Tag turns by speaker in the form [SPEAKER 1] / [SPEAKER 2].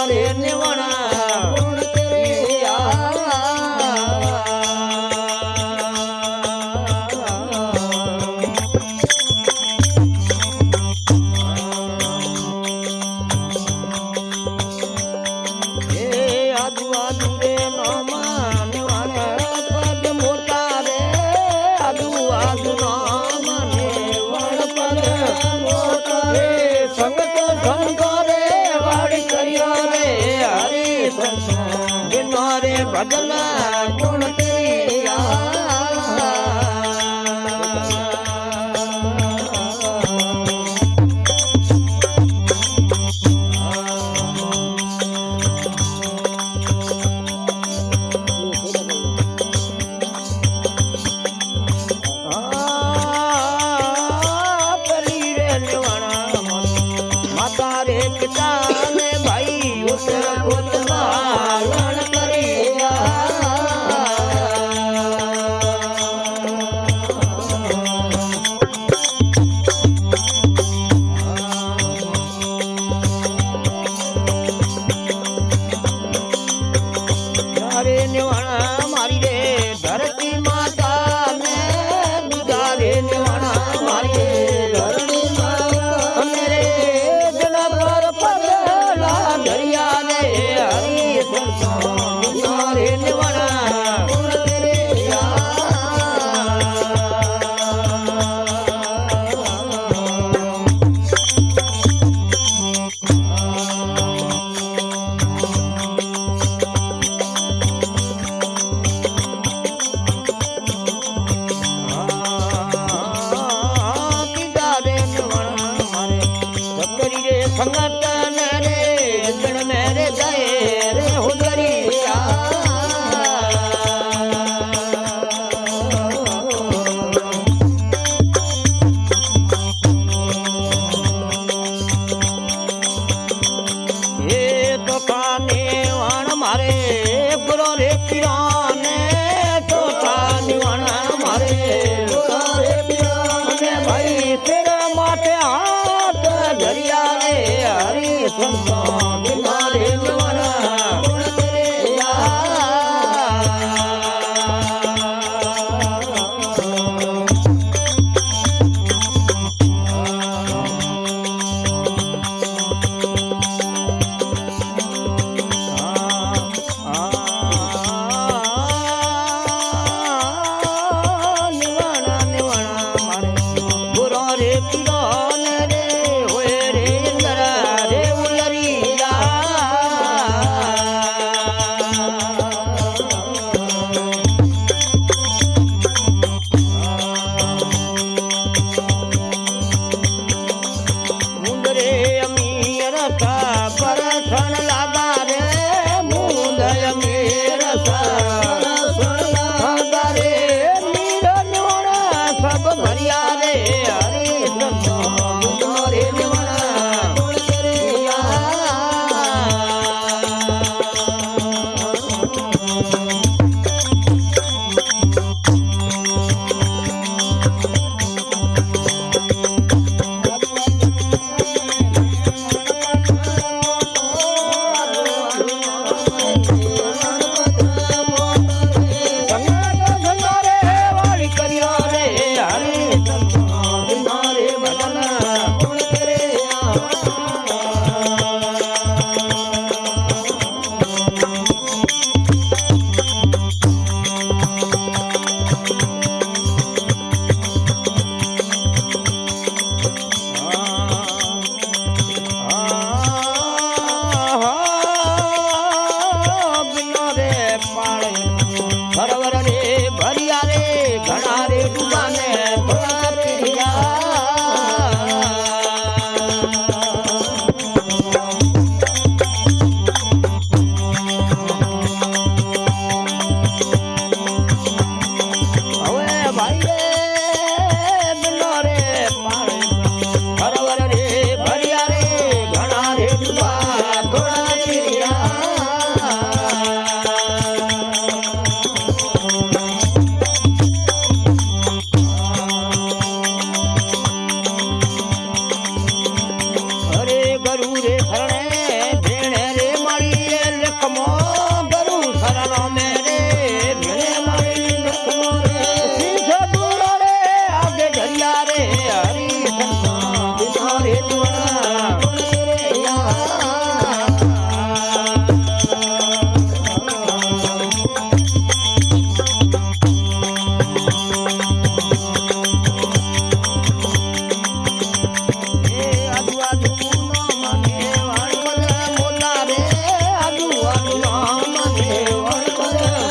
[SPEAKER 1] रे निवणा गुण तेरिया आदू आदू रे नामा निवणा पद मोटा रे आदू आदू नामा निवण पद मोटा रे संगत संग रे वाड़ी करियो रे हरि संग बिनो रे भजन गुण तेरिया रे पिता ने भाई उस पालन करिया रे निवाणा मारी रे धरती माता ने दुधा रे निवाणा मारी रे धरती माता मेरे दरिया ने हरि संसार रे निवणा गुण तेरिया पिता रे निवणा मारे बकरी रे संगतन रे मेरे जाए रे हुदरिया ये तो खाने वाण मारे गुरो रे पिराने तो खाने वाण मारे गुरो रे पिराने भाई तेरे माथे हाथ धरिया रे हरि संसार बिनारे निवणा गुण तेरिया निवणा निवणा मारे गुरो रे पिराने रे होए रे इंद्र रे उलरिया વણપદ